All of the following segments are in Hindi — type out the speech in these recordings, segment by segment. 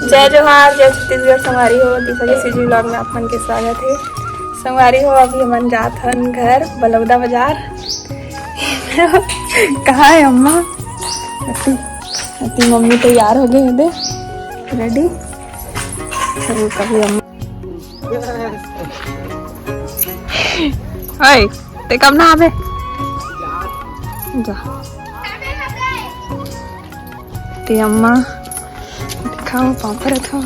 जय जोहार, जय छत्तीसगढ़। संगवारी हो दूसरे सीजी ब्लॉग में आप मन के स्वागत है। संगवारी हो अभी हमन जात हन घर बलौदा बाजार। कहाँ है अम्मा? अति मम्मी तैयार हो गए दे रेडी। चलो कभी अम्मा हाय ते कब ना आवे जा ते अम्मा दिखाओ पापा रखो।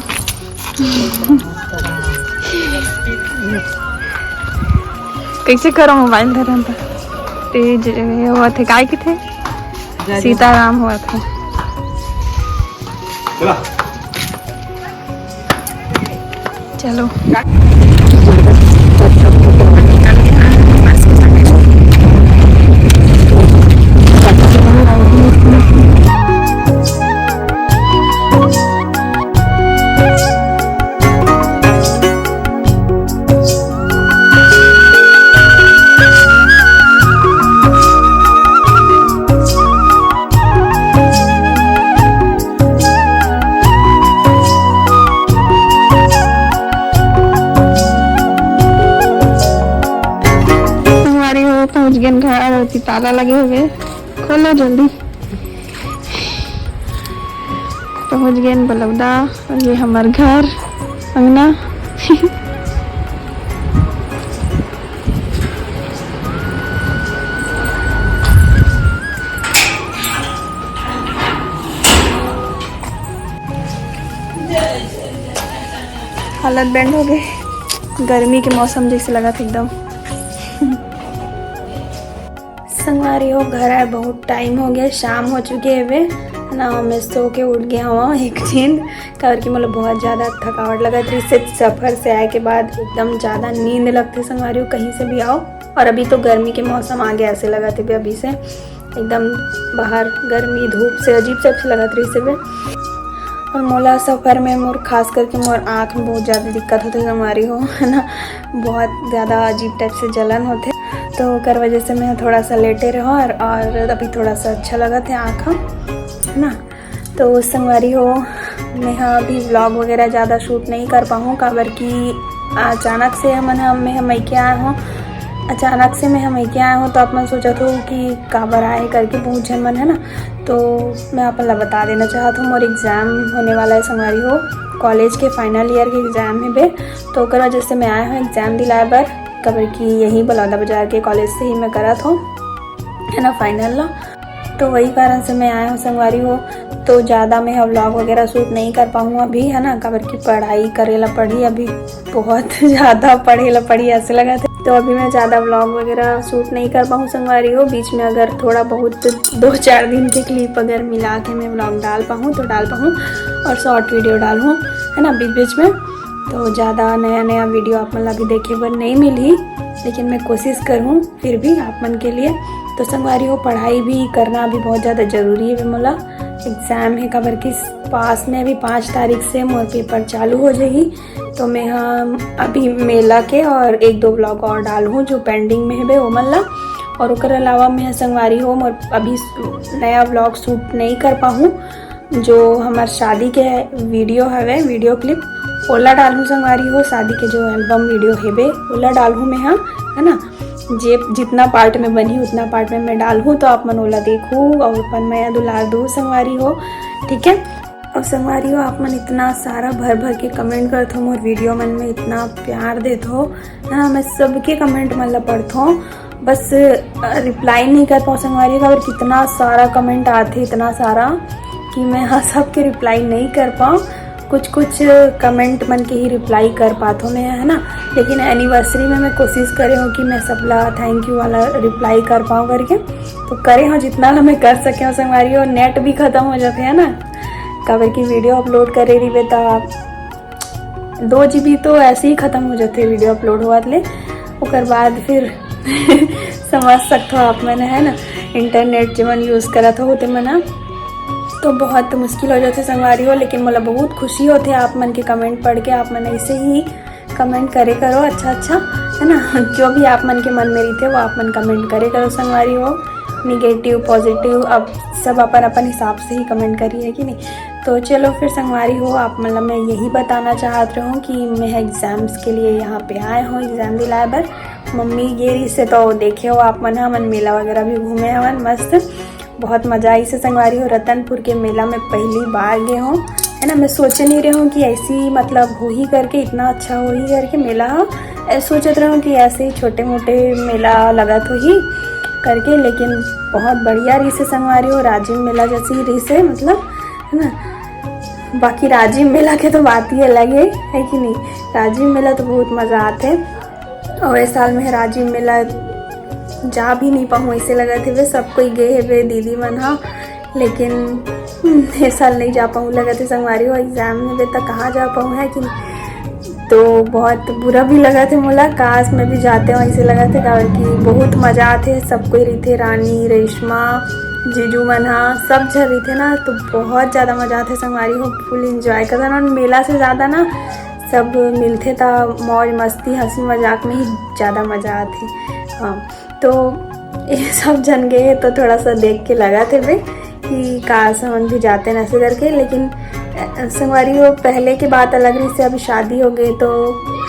कैसे करो मोबाइल धरन पर तेज हुआ थे काय के थे सीताराम हुआ था। चलो घर होती ताला लगे हुए खोलो जल्दी। पहुंच गए बलौदा और ये हमार घर अंगना। हालत बैंड हो गए, गर्मी के मौसम जैसे लगा था एकदम। संगवारी हो घर आए बहुत टाइम हो गया, शाम हो चुके है ना। मैं सो के उठ गया हुआ एक नींद करके, मतलब बहुत ज़्यादा थकावट लगा थी। इससे सफ़र से आए के बाद एकदम ज़्यादा नींद लगती संगवारी हो कहीं से भी आओ। और अभी तो गर्मी के मौसम आ गया, ऐसे लगा थे अभी से एकदम बाहर गर्मी धूप से अजीब से लगा थी इससे भी। और मोला सफ़र में मोर खास करके मोर आँख में बहुत ज़्यादा दिक्कत होती संगवारी हो है ना। बहुत ज़्यादा अजीब टाइप से जलन होते, तो कर वजह से मैं थोड़ा सा लेटे रहा और अभी थोड़ा सा अच्छा लगा था आँख है ना। तो संगवारी हो मैं अभी व्लॉग वगैरह ज़्यादा शूट नहीं कर पाऊँ, काबर कि अचानक से मैं मैके आया हूँ। अचानक से मैं मैके आया हूँ तो आप मन सोचा था कि काबर आए करके बहुत जन मन है ना। तो मैं आप ला बता देना चाहता हूँ, और एग्ज़ाम होने वाला है संगवारी हो, कॉलेज के फाइनल ईयर के एग्ज़ाम है बे। तो कर वजह से मैं आया हूँ एग्ज़ाम दिलाए बर, कबर की यहीं बलौदा बाजार के कॉलेज से ही मैं करा था है ना फाइनल ला। तो वही कारण से मैं आया हूँ संगवारी हो। तो ज़्यादा मैं व्लॉग वगैरह शूट नहीं कर पाऊँ अभी है ना, कबर की पढ़ाई करेला पड़ी अभी बहुत ज़्यादा पढ़ेला पड़ी ऐसे लगा था। तो अभी मैं ज़्यादा व्लॉग वगैरह शूट नहीं कर पाऊँ संगवारी हो। बीच में अगर थोड़ा बहुत 2-4 दिन के क्लिप अगर मिला के मैं व्लॉग डाल पाऊँ तो डाल पाऊँ, और शॉर्ट वीडियो डालूँ है ना बीच बीच में। तो ज़्यादा नया वीडियो आप मन अभी देखे पर नहीं मिली, लेकिन मैं कोशिश करूँ फिर भी आप मन के लिए। तो संगवारी हो पढ़ाई भी करना अभी बहुत ज़्यादा ज़रूरी है। मोला एग्ज़ाम है खबर की पास में, अभी 5 तारीख से मोर पेपर चालू हो जाएगी। तो मैं अभी मेला के और 1-2 ब्लॉग और डालूँ जो पेंडिंग में है वो मन ला। और उसके अलावा मैं संगवारी हो मोर अभी नया ब्लॉग शूट नहीं कर पाऊँ। जो हमार शादी के वीडियो हवे वीडियो क्लिप ओला डालूँ संगवारी हो, शादी के जो एल्बम वीडियो हेबे ओला डालूँ मैं है ना। जे जितना पार्ट में बनी उतना पार्ट में मैं डालूँ, तो आप मन ओला देखूँ और अपन मैं दुलार दूँ संगवारी हो, ठीक है। और संगवारी हो आप मन इतना सारा भर के कमेंट करते हो मोर वीडियो मन में, इतना प्यार देते हो ना। मैं सबके कमेंट मन ला पढ़ता हूँ, बस रिप्लाई नहीं कर पाऊँ संगवारी हो। अगर कितना सारा कमेंट आते इतना सारा कि मैं हाँ सबके रिप्लाई नहीं कर पाऊँ, कुछ कमेंट मन के ही रिप्लाई कर पाता हूँ मैं है ना। लेकिन एनिवर्सरी में मैं कोशिश करे हूँ कि मैं सबला थैंक यू वाला रिप्लाई कर पाऊँ करके, तो करे हूँ जितना ला मैं कर सके हूँ संगवारी हो। नेट भी ख़त्म हो जाते है ना, काबर की वीडियो अपलोड करे रही बे तो 2 GB तो ऐसे ही ख़त्म हो जाते वीडियो अपलोड हुआ ले। उसके बाद फिर समझ सकते हो आप मैंने है ना, इंटरनेट जीवन यूज़ करा था होते मना तो बहुत मुश्किल हो जाते संगवारी हो। लेकिन मतलब बहुत खुशी होते आप मन के कमेंट पढ़ के। आप मन ऐसे ही कमेंट करे करो अच्छा है ना, जो भी आप मन के मन में रहते वो आप मन कमेंट करे करो संगवारी हो, निगेटिव पॉजिटिव अब सब अपन हिसाब से ही कमेंट करी है कि नहीं। तो चलो फिर संगवारी हो, आप मतलब मैं यही बताना चाहत रहा हूँ कि मैं एग्ज़ाम्स के लिए यहाँ पे आए हूँ एग्ज़ाम दिलाए बर। मम्मी गेरी से तो देखे हो आप मन हमन मेला वगैरह भी घूमे हवन, मस्त बहुत मज़ा आई से संगवारी हो। रतनपुर के मेला में पहली बार गए हूँ, है ना। मैं सोच नहीं रही हूँ कि ऐसी मतलब हो ही करके इतना अच्छा हो ही करके मेला हो, सोचत रहा हूँ कि ऐसे ही छोटे मोटे मेला लगा तो ही करके, लेकिन बहुत बढ़िया रही से संगवारी हो। राजीव मेला जैसी रही से मतलब, है ना। बाकी राजीव मेला के तो बात ही अलग है कि नहीं। राजीव मेला तो बहुत मज़ा आते हैं, और इस साल में राजीव मेला जा भी नहीं पाऊँ ऐसे लगा थे वे सब कोई गए है वे दीदी मन हा, लेकिन इस साल नहीं जा पाऊँ लगा थे संगवारी हो। एग्ज़ाम में वे तक कहाँ जा पाऊँ, है कि नहीं। तो बहुत बुरा भी लगा थे मोला, काश में भी जाते हो ऐसे लगा थे, कि बहुत मज़ा आते सब कोई रही थे, रानी रेशमा जीजू मना सब जन रही थे ना, तो बहुत ज़्यादा मज़ा आते संगवारी हो। फुल इंजॉय करता ना, मेला से ज़्यादा ना सब मिलते था, मौज मस्ती हंसी मजाक में ही ज़्यादा मज़ा आती। हाँ, तो ये सब जन गए तो थोड़ा सा देख के लगा थे वे कि काश हम भी जाते ना ऐसे करके, लेकिन संगवारी हो पहले की बात अलग रही से, अभी शादी हो गई तो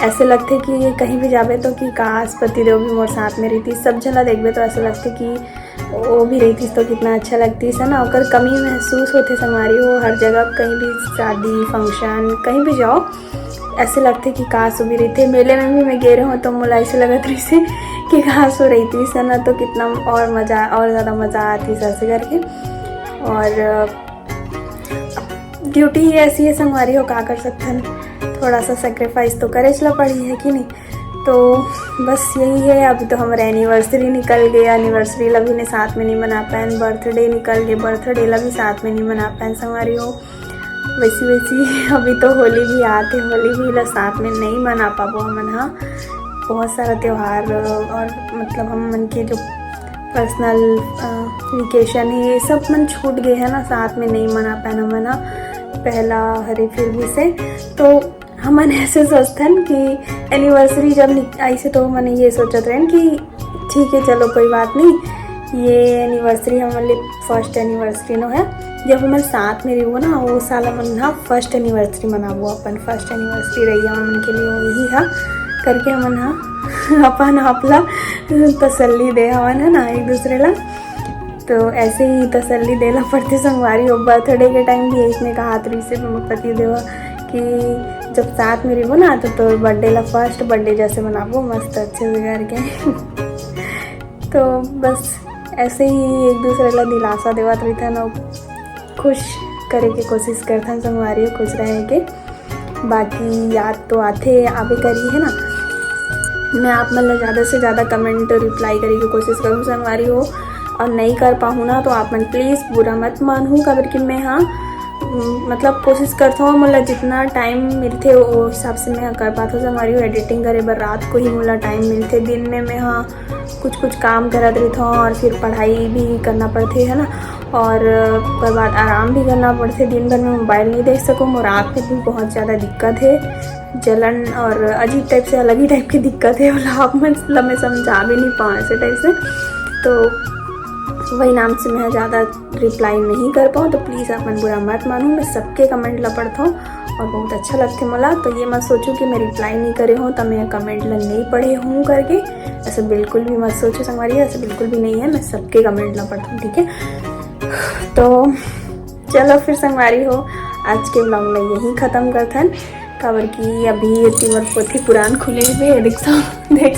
ऐसे लगते कि कहीं भी जावे तो कि काश पतिदेव भी मोर साथ में रही थी, सब जना देखबे तो ऐसे लगते कि वो भी रही थी तो कितना अच्छा लगती है ना। और कमी महसूस होते संगवारी हो, हर जगह कहीं भी शादी फंक्शन कहीं भी जाओ ऐसे लगते कि काश वो भी रही थे। मेले में भी मैं गए रहा हूँ तो मुझे ऐसे लगा रही से कि काश वो रही थी सना, तो कितना और मज़ा और ज़्यादा मज़ा आती है ऐसे करके। और ड्यूटी ही ऐसी है संगवारी हो, का कर सकते हैं, थोड़ा सा सेक्रीफाइस तो करे चला पड़ी है कि नहीं। तो बस यही है। अभी तो हमारे एनिवर्सरी निकल गए, एनिवर्सरी लभी ने साथ में नहीं मना पाए, बर्थडे निकल गए, बर्थडे लभी साथ में नहीं मना पाए संगवारी हो। वैसी अभी तो होली भी आते, होली भी ला साथ में नहीं मना पाबो हमन। हाँ, बहुत सारा त्यौहार और मतलब हम मन के जो पर्सनल वेकेशन है ये सब मन छूट गए हैं ना, साथ में नहीं मना पाए हमन। हाँ, पहला हरी फिर भी से तो हमन ऐसे सोचते हैं कि एनिवर्सरी जब आई से तो मैंने ये सोचते रहे कि ठीक है चलो कोई बात नहीं, ये एनिवर्सरी हमारे फर्स्ट एनिवर्सरी नो है, जब हम साथ में रहो ना वो साल हम हाँ फर्स्ट एनिवर्सरी मनाबो, अपन फर्स्ट एनिवर्सरी रही है हमन के लिए यही हाँ करके हमन हाँ अपन अपना तसल्ली दे हवन है ना एक दूसरे ला। तो ऐसे ही तसल्ली देना पड़ती संगवारी हो। बर्थडे के टाइम भी इसने कहा तरी से पति देवा कि जब साथ में रहो ना तो बर्थडे ला फर्स्ट बर्थडे जैसे मनाबो मस्त अच्छे से करके। तो बस ऐसे ही एक दूसरे ला दिलासा देवत रही था ना, खुश करे के कोशिश करता संगवारी हो, खुश रहे के। बाकी याद तो आते आवे करी है ना, मैं आप मतलब ज़्यादा से ज़्यादा कमेंट रिप्लाई करे की कोशिश करूँ संगवारी हो, और नहीं कर पाऊँ ना तो आप मन प्लीज़ बुरा मत मानूँ, खबर कि मैं हाँ मतलब कोशिश करता हूँ, मतलब जितना टाइम मिलते वो हिसाब से मैं कर पाता हूँ संगवारी हो। एडिटिंग करे बर रात को ही मुला टाइम मिलते, दिन में मैं हाँ कुछ काम करत रहता हूँ, और फिर पढ़ाई भी करना पड़ती है ना, और उसके बाद आराम भी करना पड़ते। दिन भर में मोबाइल नहीं देख सकूँ, और आँख में भी बहुत ज़्यादा दिक्कत है, जलन और अजीब टाइप से अलग ही टाइप की दिक्कत है, मतलब मैं समझा भी नहीं पाऊँ ऐसे टाइप से। तो वही नाम से मैं ज़्यादा रिप्लाई नहीं कर पाऊँ, तो प्लीज़ आप मन बुरा मत मानो, मैं सबके कमेंट ला पढ़ता हूँ और बहुत अच्छा लगते मला। तो ये मत सोचो कि मैं रिप्लाई नहीं करे हूँ तो मैं कमेंट ला नहीं पढ़े हूँ करके, ऐसे बिल्कुल भी मत सोचो संगवारी, ऐसे बिल्कुल भी नहीं है, मैं सबके कमेंट ला पढ़ता हूँ, ठीक है। तो चलो फिर संगवारी हो, आज के ब्लॉग में यही ख़त्म करते हैं, खबर की अभी तिमर पोथी पुरान खुले हुए देख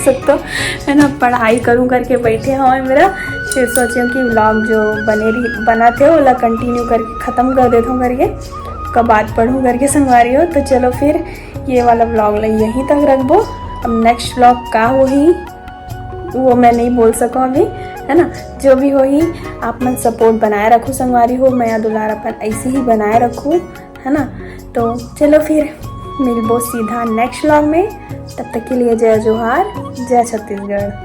सकते हो है ना, पढ़ाई करूँ करके बैठे हुए मेरा, फिर सोचे कि व्लॉग जो बना थे वो ला कंटिन्यू करके ख़त्म कर देता हूँ करके, कब बात पढ़ूँ करके संगवारी हो। तो चलो फिर ये वाला व्लॉग ला यहीं तक रख दो, अब नेक्स्ट व्लॉग का हो ही वो मैं नहीं बोल सकूँ अभी, है ना। जो भी हो ही आप मन सपोर्ट बनाए रखो संगवारी हो, मैं दुलार अपन ऐसे ही बनाए रखूँ, है ना। तो चलो फिर मिलबो सीधा नेक्स्ट व्लॉग में, तब तक के लिए जय जोहार, जय छत्तीसगढ़।